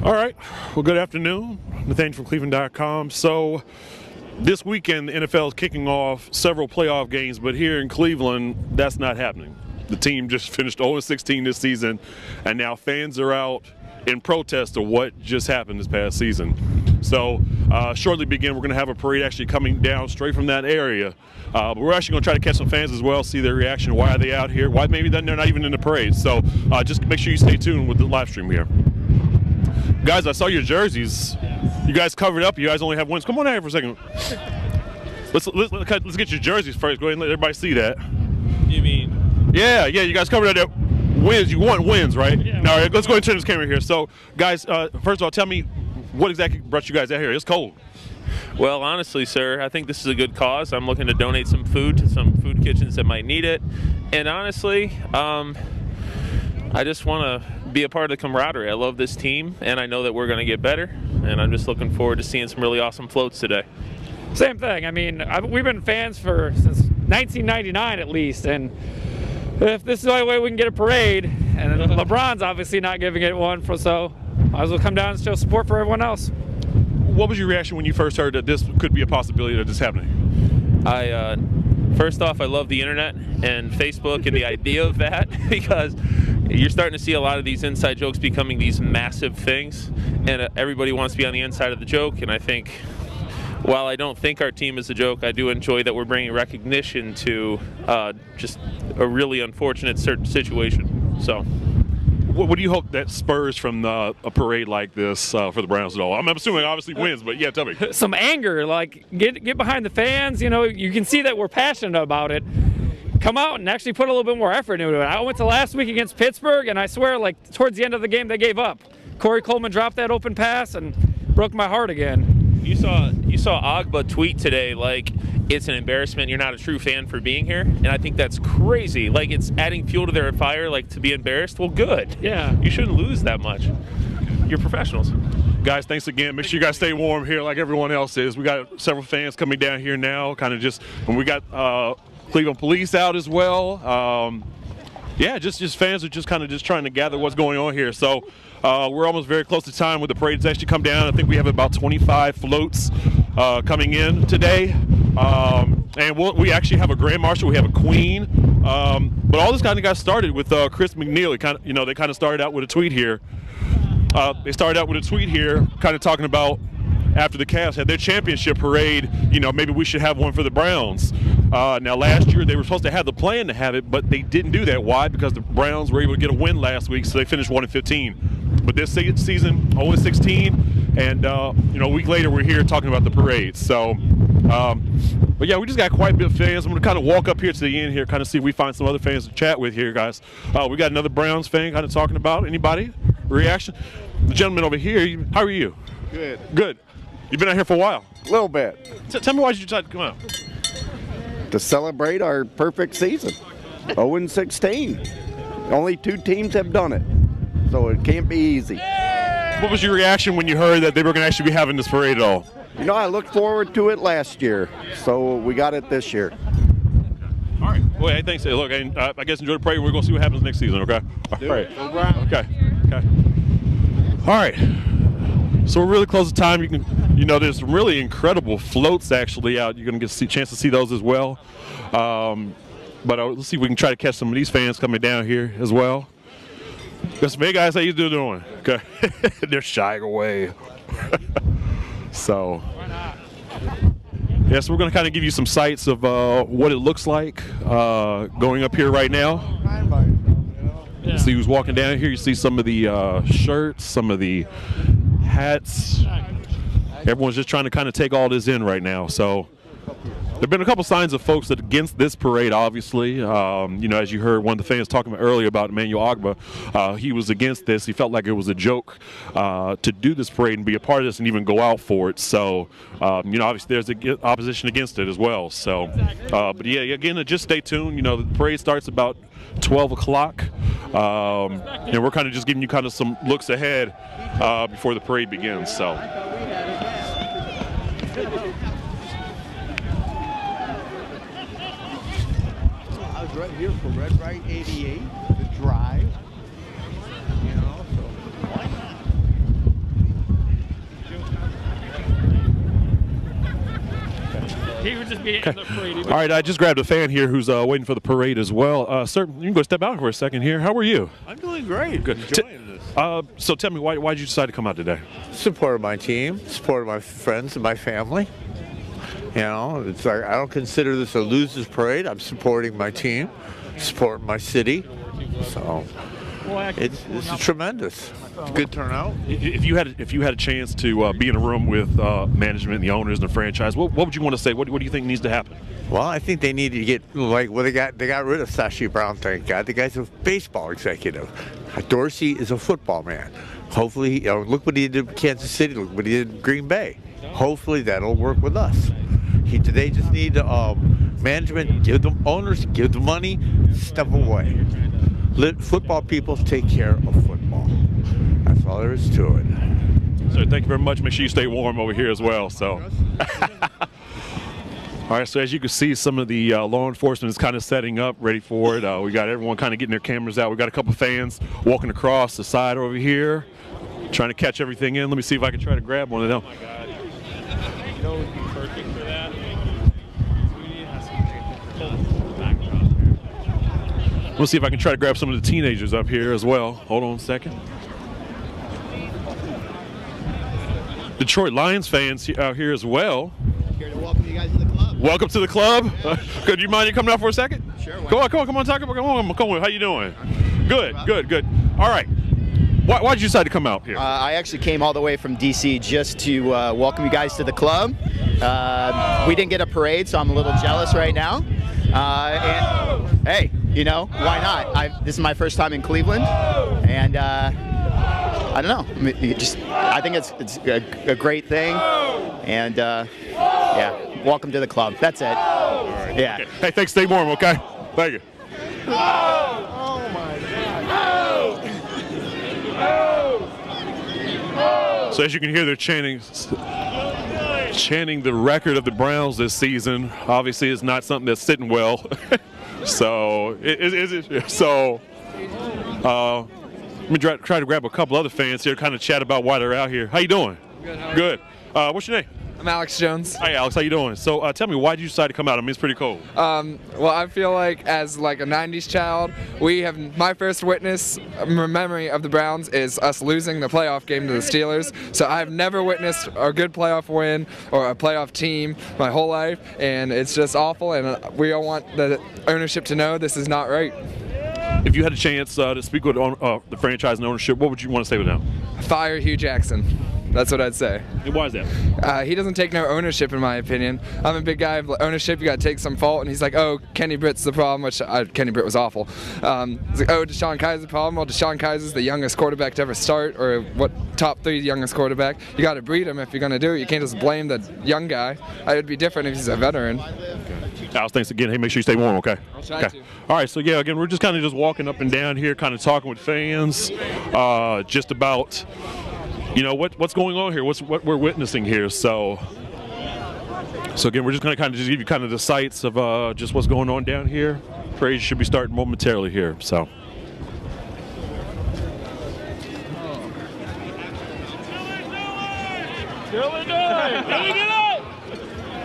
All right. Well, good afternoon. Nathaniel from Cleveland.com. So this weekend, the NFL is kicking off several playoff games, but here in Cleveland, that's not happening. The team just finished 0-16 this season, and now fans are out in protest of what just happened this past season. So shortly we're going to have a parade actually coming down straight from that area. But we're actually going to try to catch some fans as well, see their reaction. Why are they out here? Why maybe they're not even in the parade? So just make sure you stay tuned with the live stream here. Guys, I saw your jerseys. You guys covered up. You guys only have wins. Come on out here for a second. Let's get your jerseys first. Go ahead and let everybody see that. You mean? Yeah. You guys covered up wins. You want wins, right? Yeah. All right, let's go ahead and turn this camera here. So, guys, first of all, tell me what exactly brought you guys out here. It's cold. Well, honestly, sir, I think this is a good cause. I'm looking to donate some food to some food kitchens that might need it. And honestly, I just want to be a part of the camaraderie. I love this team, and I know that we're going to get better. And I'm just looking forward to seeing some really awesome floats today. Same thing. I mean, we've been fans since 1999 at least, and if this is the only way we can get a parade, and LeBron's obviously not giving it one, so might as well come down and show support for everyone else. What was your reaction when you first heard that this could be a possibility of this happening? First off, I love the internet and Facebook and the idea of that, because you're starting to see a lot of these inside jokes becoming these massive things, and everybody wants to be on the inside of the joke. And I think, while I don't think our team is a joke, I do enjoy that we're bringing recognition to just a really unfortunate situation. So, what do you hope that spurs from a parade like this for the Browns at all? I'm assuming obviously wins, but yeah, tell me. Some anger, like get behind the fans. You know, you can see that we're passionate about it. Come out and actually put a little bit more effort into it. I went to last week against Pittsburgh, and I swear, like towards the end of the game, they gave up. Corey Coleman dropped that open pass and broke my heart again. You saw Agba tweet today, like, it's an embarrassment. You're not a true fan for being here. And I think that's crazy. Like, it's adding fuel to their fire, like, to be embarrassed. Well, good. Yeah. You shouldn't lose that much. You're professionals. Guys, thanks again. Make sure you guys stay warm here like everyone else is. We got several fans coming down here now, and we got Cleveland police out as well. Just fans are just trying to gather what's going on here. So we're almost very close to time with the parade to actually come down. I think we have about 25 floats coming in today. And we actually have a grand marshal. We have a queen. But all this kind of got started with Chris McNeil. They kind of started out with a tweet here. They started out with a tweet here kind of talking about after the Cavs had their championship parade, maybe we should have one for the Browns. Now, last year they were supposed to have the plan to have it, but they didn't do that. Why? Because the Browns were able to get a win last week, so they finished 1-15. But this season, 0-16, and a week later we're here talking about the parade. So, but yeah, we just got quite a bit of fans. I'm going to kind of walk up here to the end here, kind of see if we find some other fans to chat with here, guys. We got another Browns fan kind of talking about. Anybody? Reaction? The gentleman over here, how are you? Good. Good. You've been out here for a while. A little bit. Tell me why you decided to come out. To celebrate our perfect season. 0-16. Only 2 teams have done it. So it can't be easy. What was your reaction when you heard that they were going to actually be having this parade at all? I looked forward to it last year. So we got it this year. All right. Well, hey, thanks. Hey, look, I guess enjoy the parade. We're going to see what happens next season, okay? All right. Okay. All right. So we're really close to time. There's some really incredible floats actually out. You're going to get a chance to see those as well. But let's see if we can try to catch some of these fans coming down here as well. Got some hey guys, how you doing? Okay. They're shying away. So, so we're going to kind of give you some sights of what it looks like going up here right now. You see who's walking down here. You see some of the shirts, some of the hats. Everyone's just trying to kind of take all this in right now. So there have been a couple signs of folks that against this parade, obviously. As you heard one of the fans talking about earlier about Emmanuel Agba, he was against this. He felt like it was a joke to do this parade and be a part of this and even go out for it. So, obviously there's opposition against it as well. So, but yeah, again, just stay tuned. The parade starts about 12 o'clock. And we're kind of just giving you kind of some looks ahead before the parade begins. So. Right here from Red Right 88, the drive, so why not? Yeah, the parade. All right, I just grabbed a fan here who's waiting for the parade as well. Sir, you can go step out for a second here. How are you? I'm doing great. Good. Enjoying this. So tell me, why did you decide to come out today? Supported my team, supported my friends and my family. You know, it's like I don't consider this a losers parade. I'm supporting my team, supporting my city. So it's tremendous. Good turnout. If you had a chance to be in a room with management, and the owners, and the franchise, what would you want to say? What do you think needs to happen? Well, I think they need to get like they got rid of Sashi Brown. Thank God. The guy's a baseball executive. Dorsey is a football man. Hopefully, look what he did with Kansas City. Look what he did in Green Bay. Hopefully, that'll work with us. They just need management, give them owners, give them money, step away. Let football people take care of football. That's all there is to it. Sir, thank you very much. Make sure you stay warm over here as well. So. All right, so as you can see, some of the law enforcement is kind of setting up, ready for it. We got everyone kind of getting their cameras out. We got a couple fans walking across the side over here, trying to catch everything in. Let me see if I can try to grab one of them. Oh my God. You know what would be perfect for that? We'll see if I can try to grab some of the teenagers up here as well. Hold on a second. Detroit Lions fans out here as well. Here to welcome you guys to the club. Welcome to the club. Could you mind you coming out for a second? Sure. Come on, talk about. Come on. How you doing? Good. All right. Why did you decide to come out here? I actually came all the way from DC just to welcome you guys to the club. We didn't get a parade, so I'm a little jealous right now. And hey, why not? This is my first time in Cleveland, and I don't know. I think it's a great thing, and yeah, welcome to the club. That's it. All right. Yeah. Okay. Hey, thanks. Stay warm, okay? Thank you. Oh my God. So as you can hear, they're chanting the record of the Browns this season. Obviously, it's not something that's sitting well. So let me try to grab a couple other fans here, kind of chat about why they're out here. How you doing? Good. How are Good. What's your name? I'm Alex Jones. Hi, Alex. How you doing? So tell me, why did you decide to come out? I mean, it's pretty cold. Well, I feel like as like a 90s child, my first memory of the Browns is us losing the playoff game to the Steelers. So I've never witnessed a good playoff win or a playoff team my whole life, and it's just awful, and we all want the ownership to know this is not right. If you had a chance to speak with the franchise and ownership, what would you want to say with them? Fire Hugh Jackson. That's what I'd say. And why is that? He doesn't take no ownership, in my opinion. I'm a big guy of ownership. You got to take some fault. And he's like, oh, Kenny Britt's the problem, which Kenny Britt was awful. He's like, oh, Deshaun Kaiser's the problem. Well, Deshaun Kaiser's the youngest quarterback to ever start, or top 3 youngest quarterback. You got to breed him if you're going to do it. You can't just blame the young guy. It would be different if he's a veteran. Alex, thanks again. Hey, make sure you stay warm, okay? I'll try to. All right, so yeah, again, we're just kind of just walking up and down here, kind of talking with fans, just about, what's going on here, what we're witnessing here. So again, we're just going to kind of just give you kind of the sights of just what's going on down here. Parade should be starting momentarily here. So.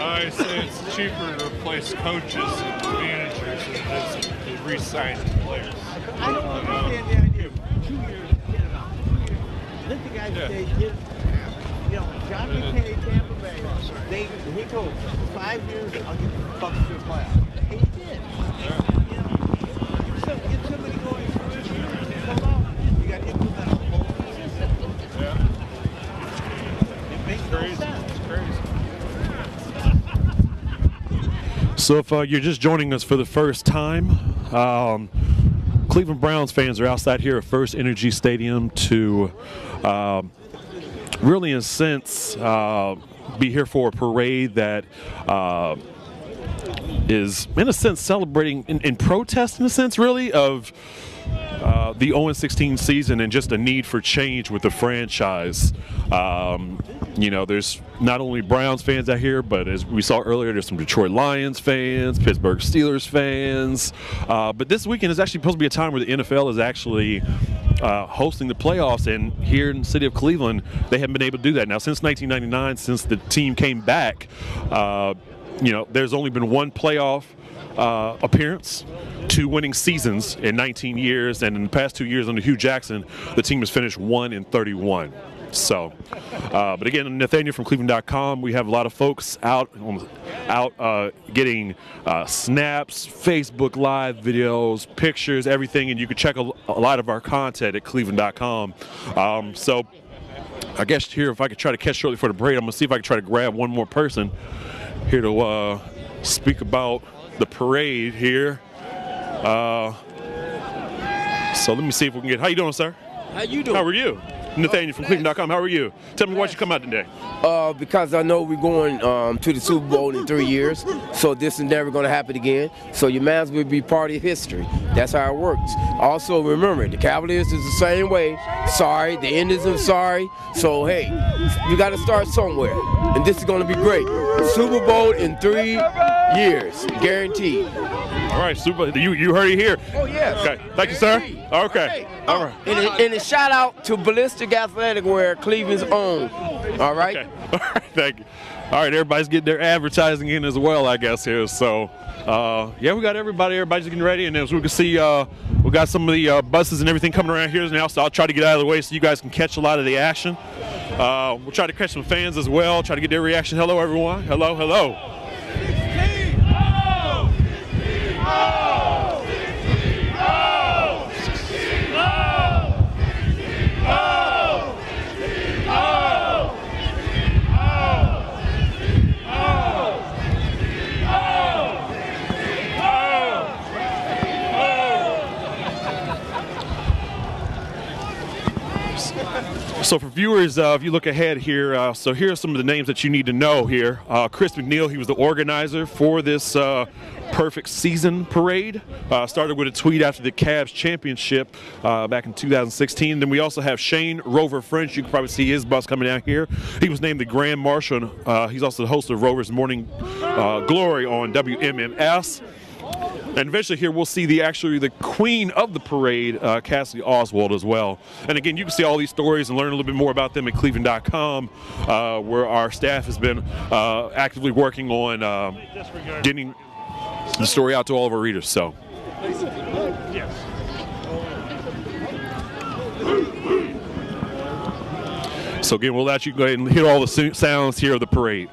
I say it's cheaper to replace coaches and managers than to re-sign players. I don't understand the idea of 2 years, get it out. 2 years. Let the guys stay, John McKay, Tampa Bay, he told 5 years, I'll get the Bucks to the playoffs. He did. So get somebody going through this year and come out. You got to implement a whole system. Yeah. It makes no sense. It's crazy. So if you're just joining us for the first time, Cleveland Browns fans are outside here at First Energy Stadium to really, in a sense, be here for a parade that is, in a sense, celebrating in protest, in a sense, really, of the 0-16 season and just a need for change with the franchise. There's not only Browns fans out here, but as we saw earlier, there's some Detroit Lions fans, Pittsburgh Steelers fans. But this weekend is actually supposed to be a time where the NFL is actually hosting the playoffs, and here in the city of Cleveland, they haven't been able to do that. Now, since 1999, since the team came back, there's only been one playoff appearance, 2 winning seasons in 19 years, and in the past 2 years under Hugh Jackson, the team has finished 1-31. So, but again, Nathaniel from Cleveland.com. We have a lot of folks out getting snaps, Facebook Live videos, pictures, everything, and you can check a lot of our content at Cleveland.com. So, I guess here, if I could try to catch shortly for the parade, I'm gonna see if I can try to grab one more person here to speak about the parade here. So let me see if we can get. How you doing, sir? How you doing? How are you? Nathaniel from Cleveland.com. How are you? Tell me why you come out today. Because I know we're going to the Super Bowl in 3 years, so this is never going to happen again. So your man's will be part of history. That's how it works. Also, remember, the Cavaliers is the same way. Sorry, the Indians are sorry. So, hey, you got to start somewhere, and this is going to be great. Super Bowl in 3 years, guaranteed. All right, Super. You heard it here. Oh, yes. Okay, thank you, sir. Okay. Okay. All right. And a shout out to Ballistic Athletic Wear, Cleveland's own. All right. Okay. All right. Thank you. All right. Everybody's getting their advertising in as well, I guess here. So, yeah, we got everybody. Everybody's getting ready, and as we can see, we got some of the buses and everything coming around here now. So I'll try to get out of the way so you guys can catch a lot of the action. We'll try to catch some fans as well. Try to get their reaction. Hello, everyone. Hello. Hello. So for viewers, if you look ahead here, so here are some of the names that you need to know here. Chris McNeil, he was the organizer for this Perfect Season Parade. Started with a tweet after the Cavs championship back in 2016. Then we also have Shane Rover French. You can probably see his bus coming out here. He was named the Grand Marshal. He's also the host of Rover's Morning Glory on WMMS. And eventually here we'll see the queen of the parade, Cassidy Oswald, as well. And again, you can see all these stories and learn a little bit more about them at Cleveland.com, where our staff has been actively working on getting the story out to all of our readers. So. Yes. So again, we'll let you go ahead and hear all the sounds here of the parade.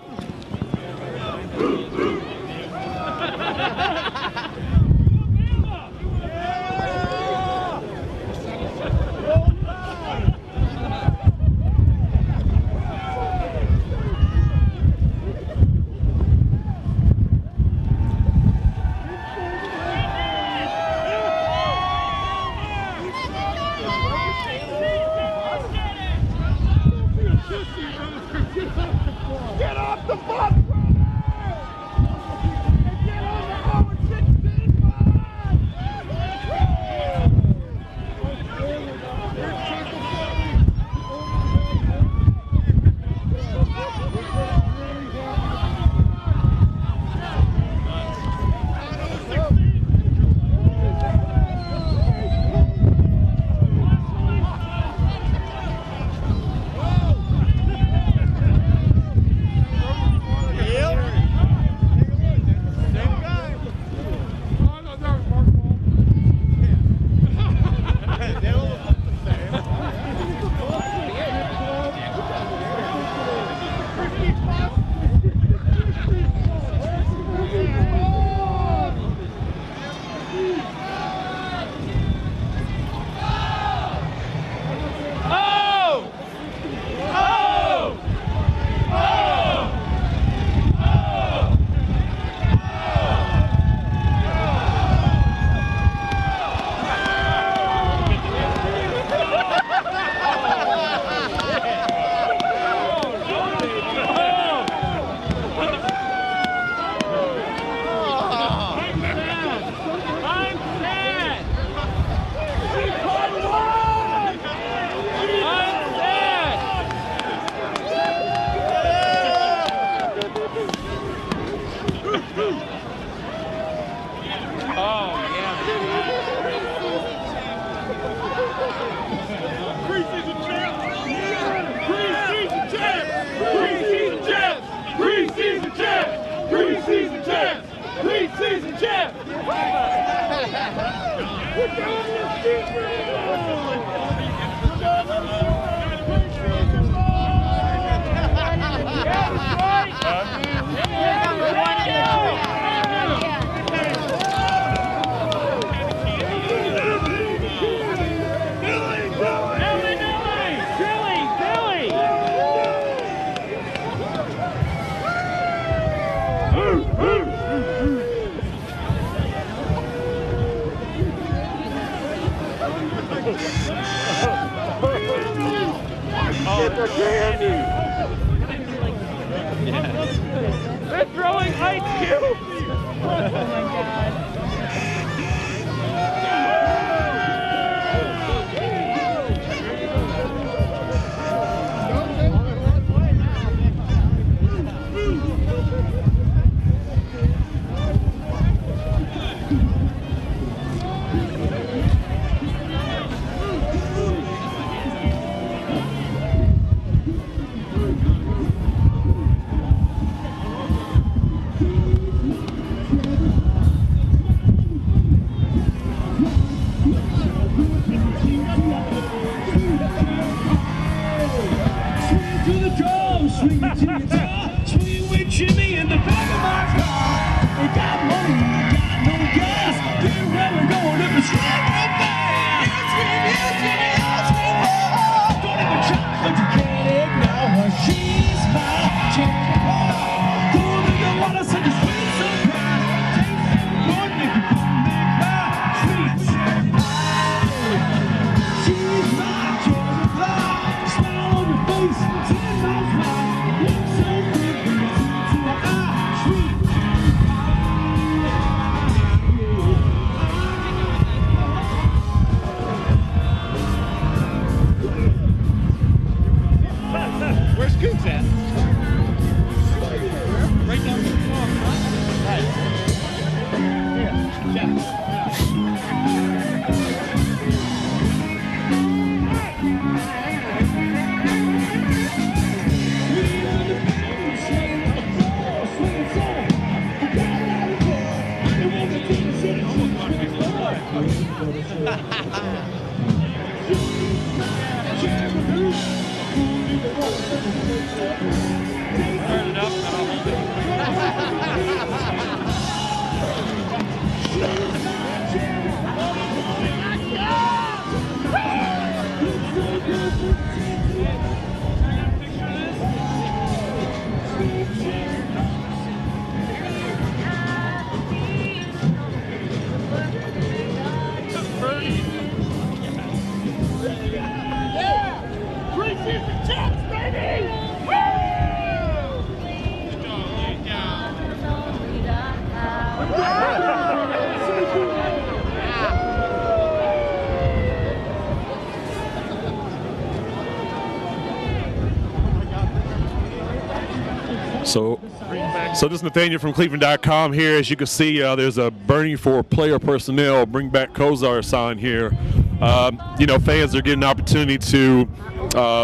Get the candy. They're throwing ice cubes. Oh my God. Swing it to the top, swing with Jimmy in the back of my car. We got money, we got no gas. Here where we're going if it's right real fast. Don't even try, but you can't ignore her. She's my champion. Cool in the water, such a sweet surprise. Tastes good, make you come back by. Sweet. She's my champion. Smile on your face, ten miles wide. Where's Googs at? Right down the So this is Nathaniel from Cleveland.com here. As you can see, there's a burning for player personnel, bring back Kozar sign here. Fans are getting an opportunity to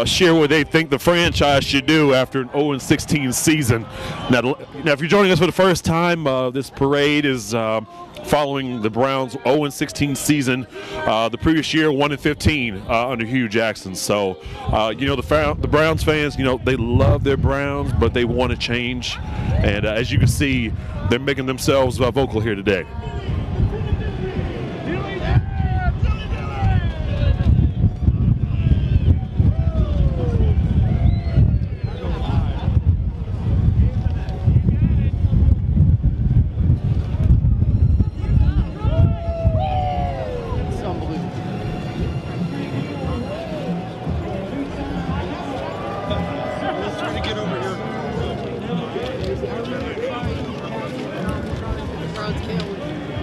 share what they think the franchise should do after an 0-16 season. Now, if you're joining us for the first time, this parade is following the Browns' 0-16 season. The previous year, 1-15 under Hugh Jackson. So, the Browns fans, they love their Browns, but they want to change. And as you can see, they're making themselves vocal here today. Browns can't win.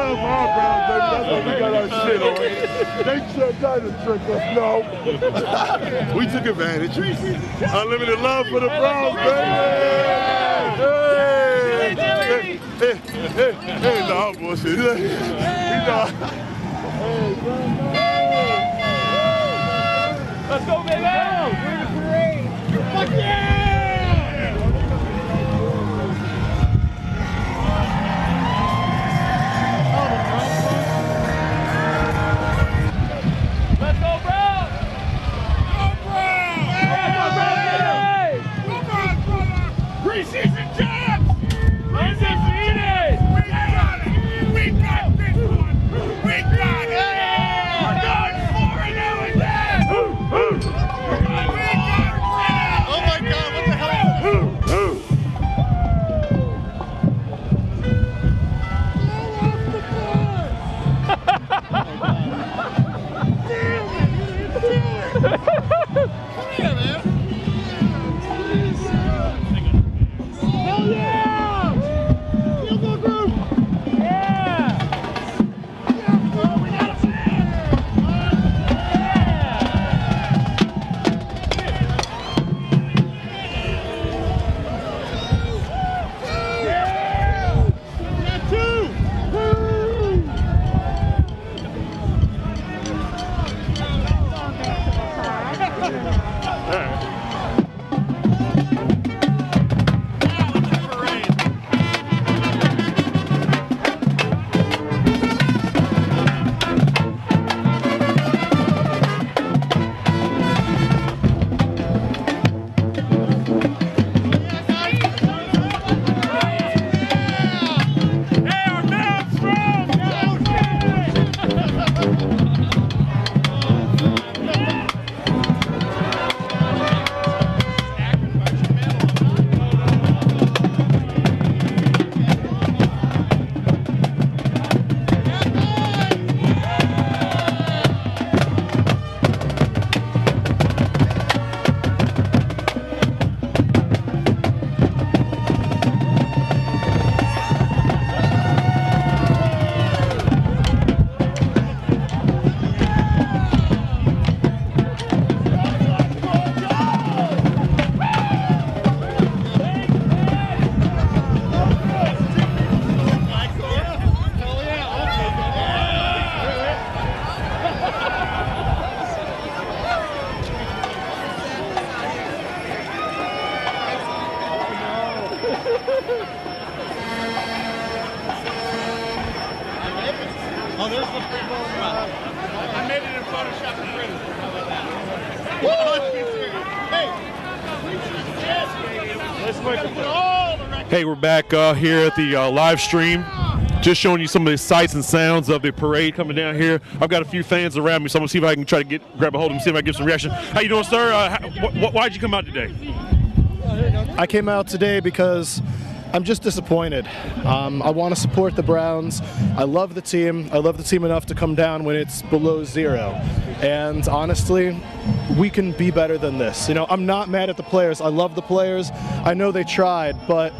love for our Browns, baby. That's what we got our shit on. They tried to trick us, no. We took advantage. Unlimited love for the Browns, baby. Hey, dog, bullshit. Let's go, baby! Fuck yeah! Let's go, Browns! Go, Browns! Come on, brother! Preseason champs! Undefeated! We got it! We got this one! We got it! We're going 4-0 again! Oh my God, what the hell? Oh, there's the free ball. I made it in Photoshop and printed. Hey, we're back here at the live stream. Just showing you some of the sights and sounds of the parade coming down here. I've got a few fans around me, so I'm gonna see if I can try to grab a hold of them, see if I can get some reaction. How you doing, sir? Why'd you come out today? I came out today because I'm just disappointed. I want to support the Browns. I love the team. I love the team enough to come down when it's below 0. And honestly, we can be better than this. You know, I'm not mad at the players. I love the players. I know they tried, but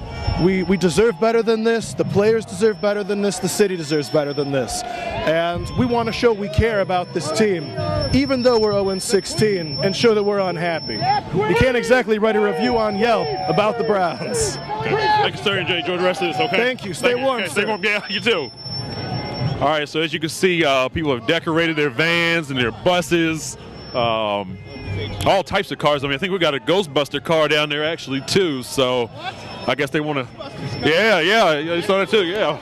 we deserve better than this. The players deserve better than this. The city deserves better than this. And we want to show we care about this team, even though we're 0-16, and show that we're unhappy. You can't exactly write a review on Yelp about the Browns. Okay. Thank you, sir. Enjoy the rest of this, okay? Thank you. Stay warm, okay, stay warm. Yeah, you too. All right, so as you can see, people have decorated their vans and their buses, all types of cars. I mean, I think we got a Ghostbuster car down there actually too. So I guess they want to. Yeah, you saw that too. Yeah.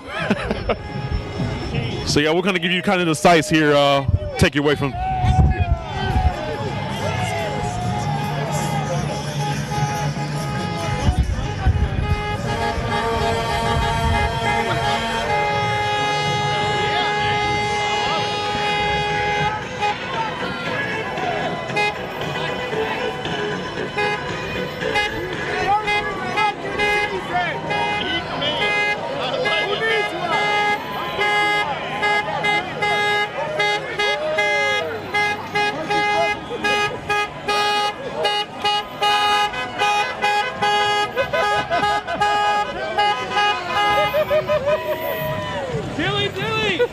So yeah, we're gonna give you kind of the sights here. Take you away from. I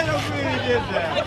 don't really did that.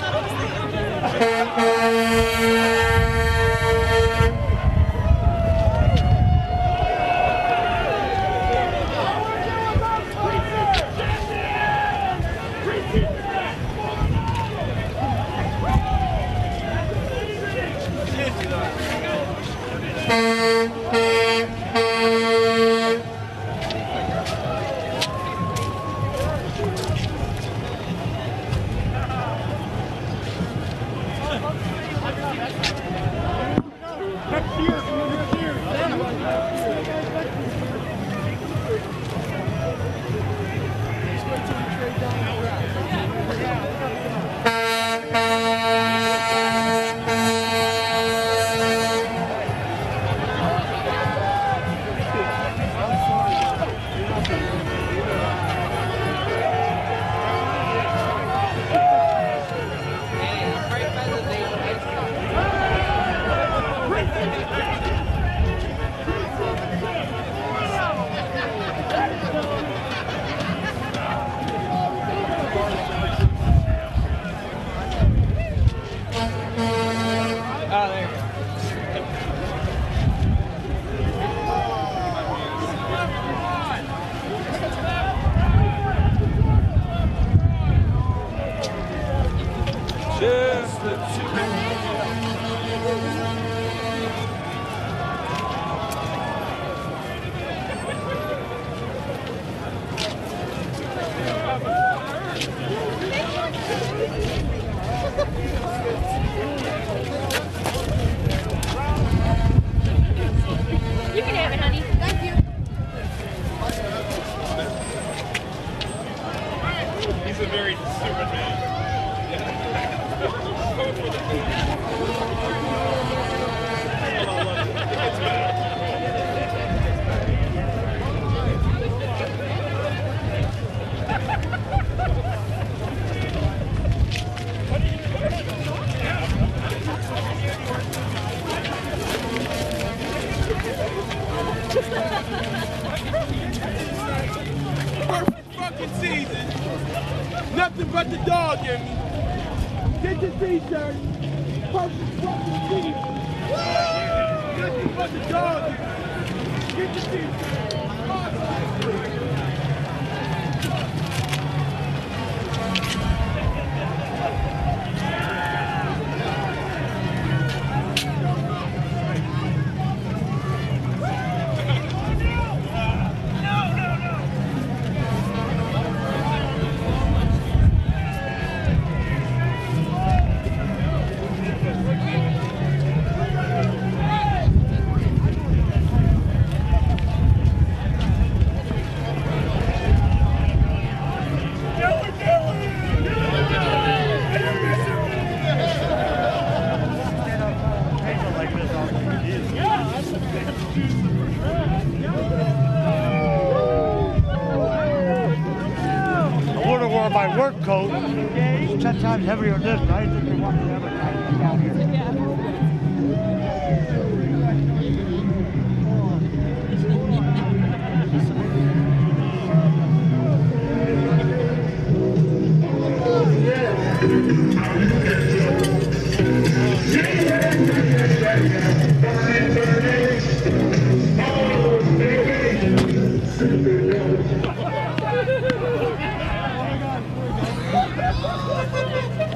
You can have it, honey. Thank you. He's a very stupid man. Perfect fucking season. Nothing but the dog in me. Get your t-shirt. Perfect fucking season. Nothing but the dog in me. Get your t-shirt. I would have worn my work coat. It's 10 times heavier than this, but I didn't think they wanted to advertise it down here.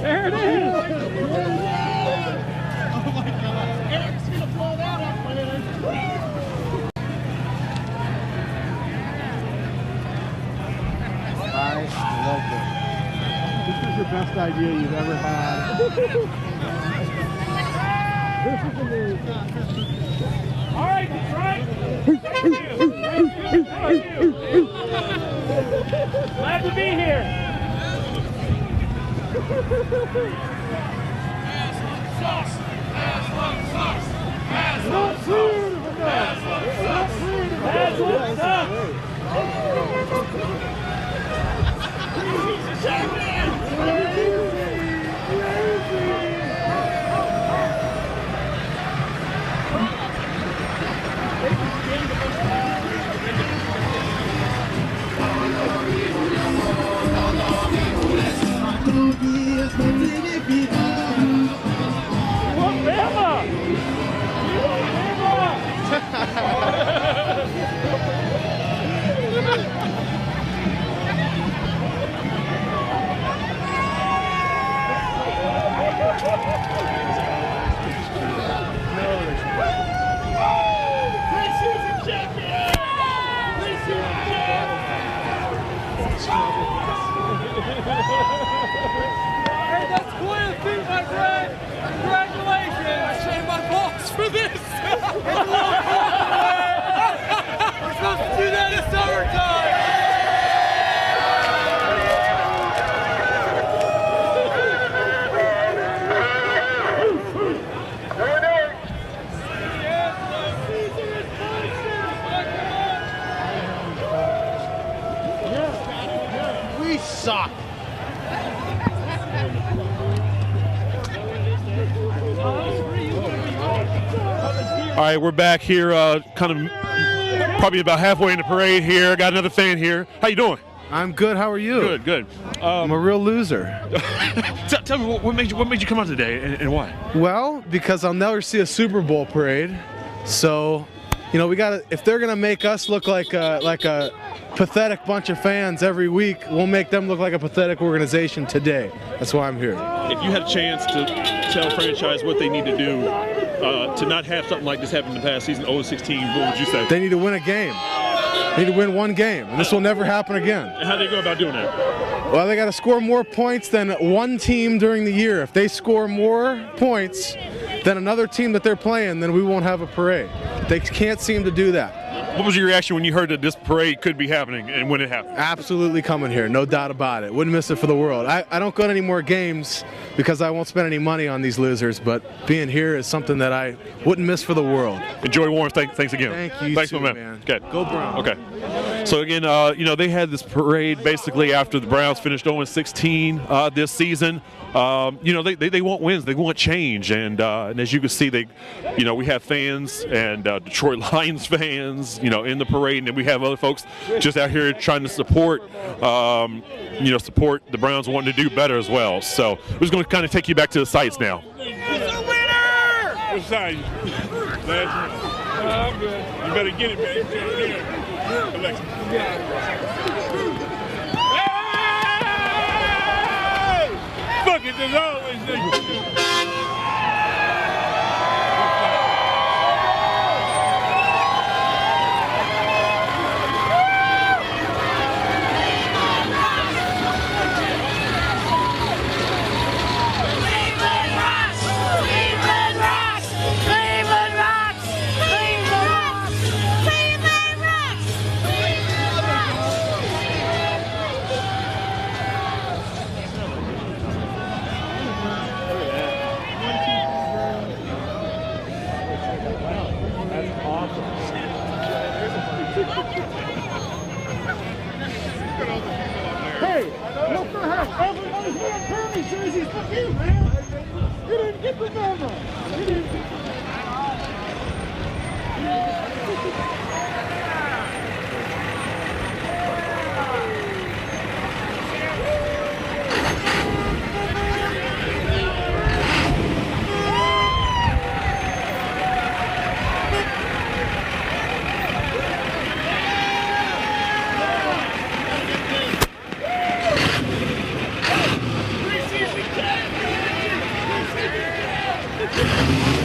There it is! Oh my god! Eric's gonna blow that up later! I love this. This is the best idea you've ever had. This is amazing. Alright, that's right! Glad to be here! Hey, that's quite a feat, my friend. Congratulations. I shaved my balls for this. We're supposed to do that in summertime. We suck. All right, we're back here, kind of probably about halfway in the parade here. Got another fan here. How you doing? I'm good. How are you? Good, good. I'm a real loser. Tell me what made you come out today and why? Well, because I'll never see a Super Bowl parade. So, you know, we gotta. If they're gonna make us look like a pathetic bunch of fans every week, we'll make them look like a pathetic organization today. That's why I'm here. If you had a chance to tell a franchise what they need to do to not have something like this happen in the past season, 0-16, what would you say? They need to win a game. They need to win one game, and this will never happen again. And how do they go about doing that? Well, they got to score more points than one team during the year. If they score more points than another team that they're playing, then we won't have a parade. They can't seem to do that. What was your reaction when you heard that this parade could be happening and when it happened? Absolutely coming here, no doubt about it. Wouldn't miss it for the world. I don't go to any more games because I won't spend any money on these losers, but being here is something that I wouldn't miss for the world. Enjoy Warren. Thanks again. Thank you. Thanks, too, my man. Okay. Go Browns. Okay. So again, you know, they had this parade basically after the Browns finished 0-16 this season. You know, they want wins, they want change, and as you can see, you know, we have fans and Detroit Lions fans, you know, in the parade, and then we have other folks just out here trying to support, you know, support the Browns wanting to do better as well. So we're just going to kind of take you back to the sites now. What side? I'm good. You better get it, man. Alexa. Fuck it, there's always niggas. Hey, what the heck? Everybody's wearing Permy jerseys. Fuck you, man. You didn't get the memo. You didn't get the Preseason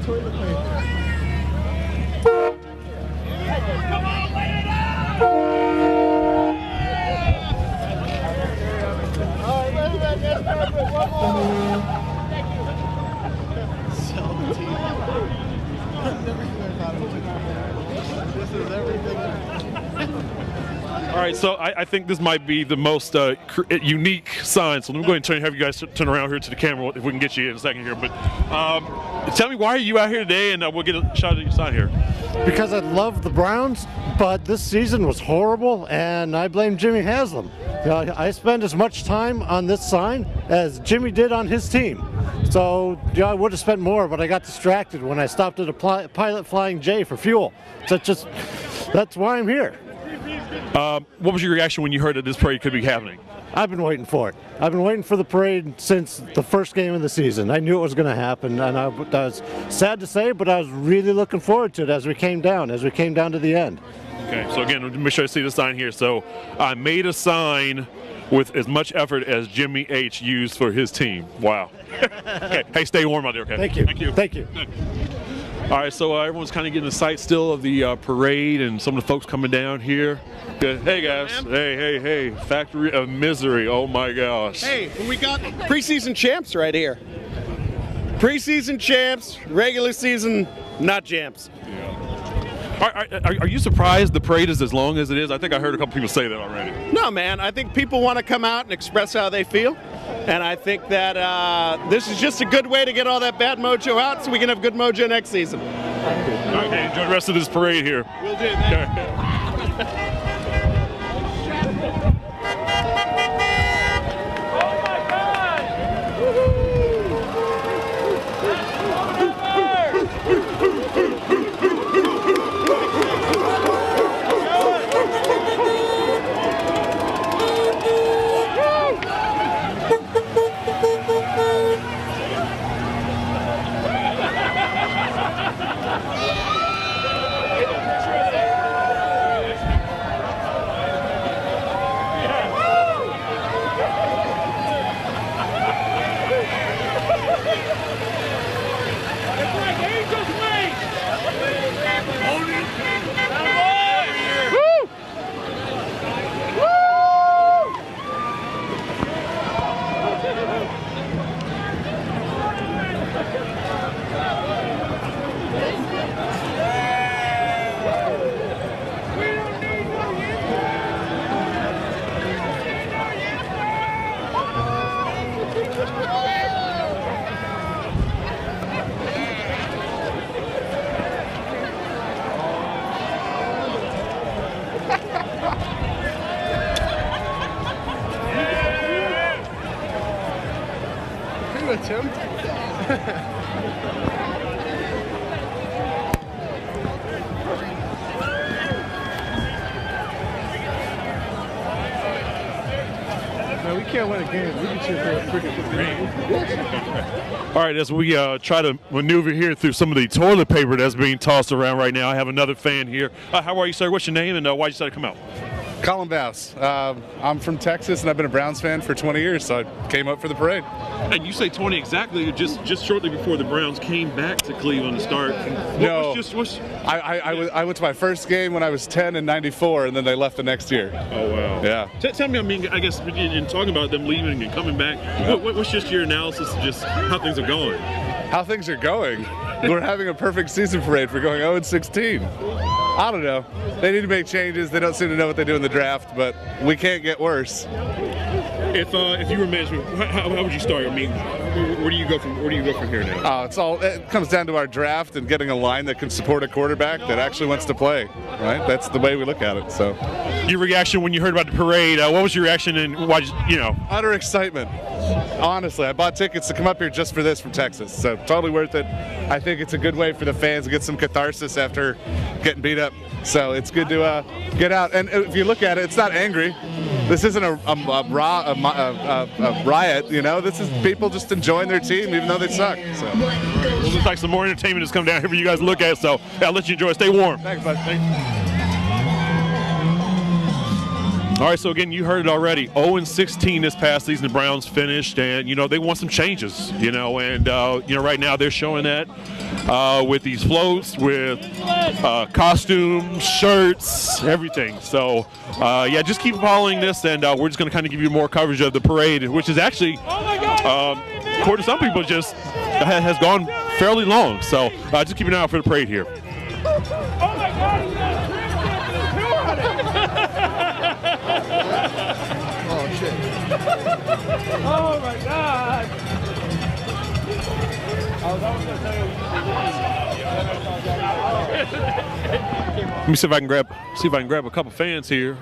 toilet paper. All right, so I think this might be the most unique sign. So let me go ahead and have you guys turn around here to the camera if we can get you in a second here. But tell me, why are you out here today? And we'll get a shot at your sign here. Because I love the Browns, but this season was horrible, and I blame Jimmy Haslam. I spend as much time on this sign as Jimmy did on his team. So I would have spent more, but I got distracted when I stopped at a Pilot Flying J for fuel. So that's why I'm here. What was your reaction when you heard that this parade could be happening? I've been waiting for it. I've been waiting for the parade since the first game of the season. I knew it was going to happen, and I was sad to say, but I was really looking forward to it as we came down to the end. Okay, so again, make sure you see the sign here. So I made a sign with as much effort as Jimmy H used for his team. Wow. Okay, hey, stay warm out there, okay? Thank you. Thank you. Thank you. All right, so everyone's kind of getting the sight still of the parade and some of the folks coming down here. Good. Hey, guys. Hey. Factory of Misery. Oh, my gosh. Hey, we got preseason champs right here. Preseason champs, regular season, not champs. Are you surprised the parade is as long as it is? I think I heard a couple people say that already. No, man. I think people want to come out and express how they feel. And I think that this is just a good way to get all that bad mojo out so we can have good mojo next season. All right, hey, enjoy the rest of this parade here. Will do, man. No, we can't win a game. We can cheer for a freaking All right, as we try to maneuver here through some of the toilet paper that's being tossed around right now, I have another fan here. How are you, sir? What's your name and why did you decide to come out? Colin Bass. I'm from Texas and I've been a Browns fan for 20 years, so I came up for the parade. And you say 20 exactly, just shortly before the Browns came back to Cleveland to start. I went to my first game when I was 10 in '94, and then they left the next year. Oh, wow. Yeah. Tell me, I guess, in talking about them leaving and coming back, what's just your analysis of just how things are going? How things are going? We're having a perfect season parade for going 0-16. I don't know. They need to make changes. They don't seem to know what they do in the draft, but we can't get worse. If you were management, how would you start? I mean, where do you go from here now? It comes down to our draft and getting a line that can support a quarterback that actually wants to play. Right? That's the way we look at it. So, your reaction when you heard about the parade? What was your reaction and why? Utter excitement. Honestly, I bought tickets to come up here just for this from Texas, so totally worth it. I think it's a good way for the fans to get some catharsis after getting beat up. So it's good to get out. And if you look at it, it's not angry. This isn't a riot, you know. This is people just enjoying their team, even though they suck. So. Well, looks like some more entertainment has come down here for you guys to look at. So I'll let you enjoy. Stay warm. Thanks, bud. Thanks. All right, so again, you heard it already. 0-16 this past season, the Browns finished, and they want some changes. And right now they're showing that with these floats, with costumes, shirts, everything. So just keep following this, and we're just going to kind of give you more coverage of the parade, which is actually, according to some people, just has gone fairly long. So just keep an eye out for the parade here. Oh my God! Oh shit! Oh my God! Let me see if I can grab a couple fans here.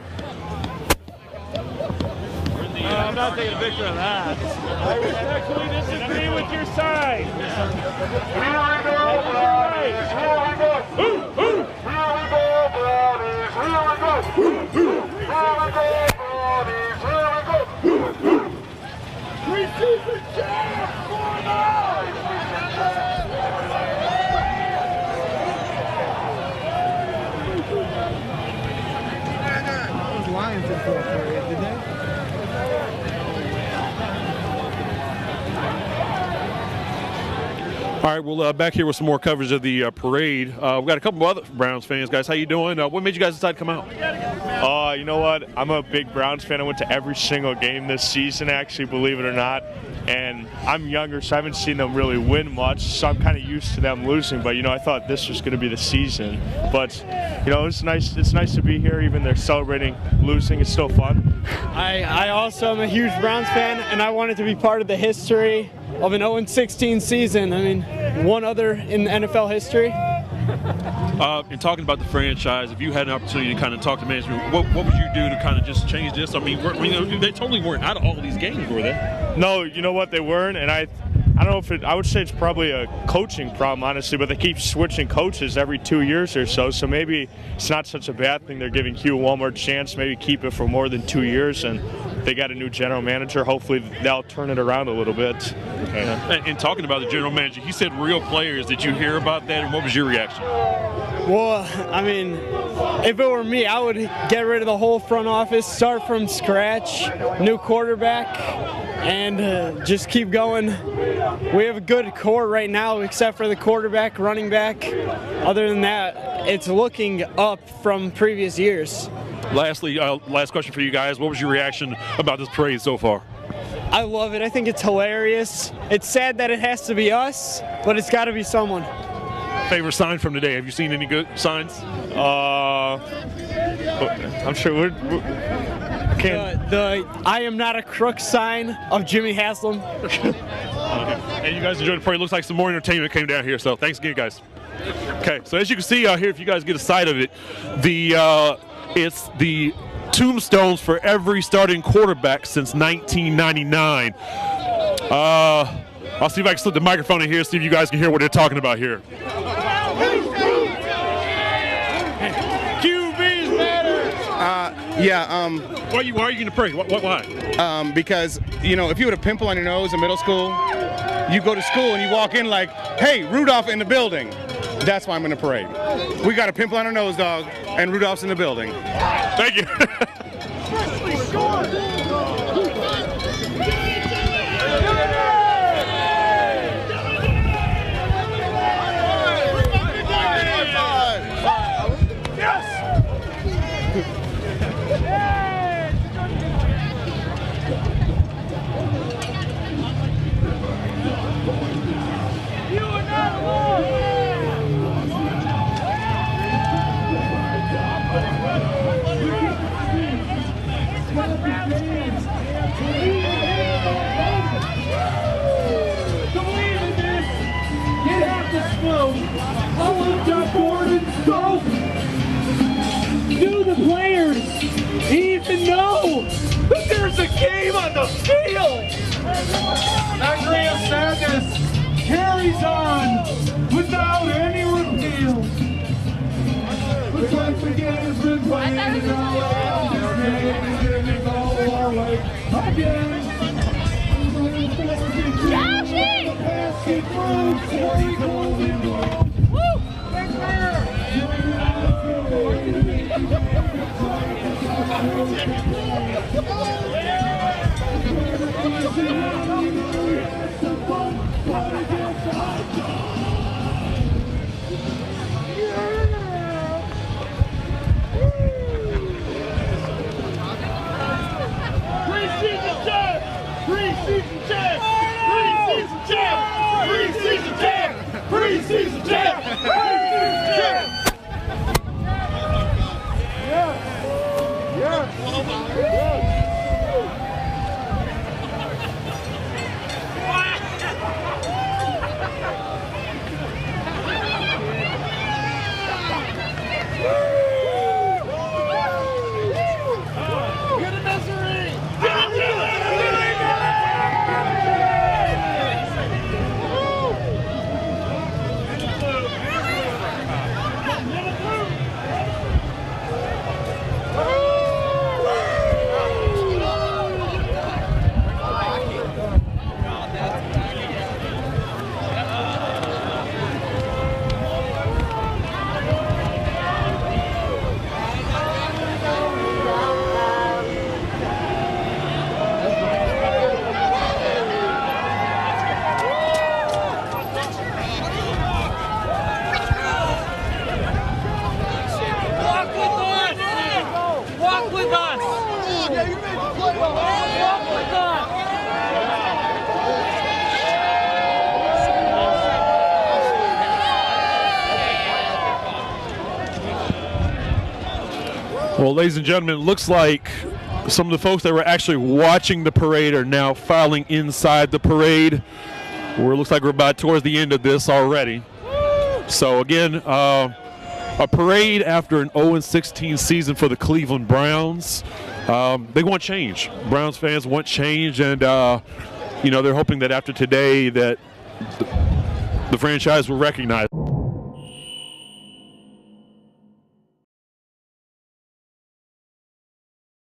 I'm not taking a picture of that. I respectfully disagree with your side. Those Lions in full parade, did they? All right, well, back here with some more coverage of the parade. We've got a couple of other Browns fans, guys. How you doing? What made you guys decide to come out? You know what? I'm a big Browns fan. I went to every single game this season, actually, believe it or not. And I'm younger, so I haven't seen them really win much, so I'm kind of used to them losing. But, I thought this was going to be the season. But, it's nice to be here, even they're celebrating losing. It's still fun. I also am a huge Browns fan, and I wanted to be part of the history of an 0-16 season. I mean, one other in NFL history. In talking about the franchise, if you had an opportunity to kind of talk to management, what would you do to kind of just change this? I mean, they totally weren't out of all these games, were they? No, you know what? They weren't, and I don't know if I would say it's probably a coaching problem, honestly, but they keep switching coaches every 2 years or so, so maybe it's not such a bad thing. They're giving Hugh one more chance, maybe keep it for more than 2 years, and they got a new general manager. Hopefully they'll turn it around a little bit. And talking about the general manager, he said real players. Did you hear about that, and what was your reaction? Well, I mean, if it were me, I would get rid of the whole front office, start from scratch, new quarterback, and just keep going. We have a good core right now, except for the quarterback, running back. Other than that, it's looking up from previous years. Lastly, last question for you guys. What was your reaction about this parade so far? I love it. I think it's hilarious. It's sad that it has to be us, but it's got to be someone. Favorite sign from today? Have you seen any good signs? I'm sure the I am not a crook sign of Jimmy Haslam. And you guys enjoyed the parade. Looks like some more entertainment came down here, so thanks again, guys. Okay, so as you can see out here, if you guys get a sight of it, it's the tombstones for every starting quarterback since 1999. I'll see if I can slip the microphone in here, see if you guys can hear what they're talking about here. QB's better. Why are you going to pray? Why? Because, if you had a pimple on your nose in middle school, you go to school and you walk in like, hey, Rudolph in the building. That's why I'm in the parade. We got a pimple on our nose, dog, and Rudolph's in the building. Thank you. Do the players even know that there's a game on the field? Andrea Sadness carries on without any repeal. Looks like the game has been played and now it's all our way again. Woo! Preseason champ! Preseason champ! Well, ladies and gentlemen, it looks like some of the folks that were actually watching the parade are now filing inside the parade. Where it looks like we're about towards the end of this already. So again, a parade after an 0-16 season for the Cleveland Browns. They want change. Browns fans want change, and you know, they're hoping that after today that the franchise will recognize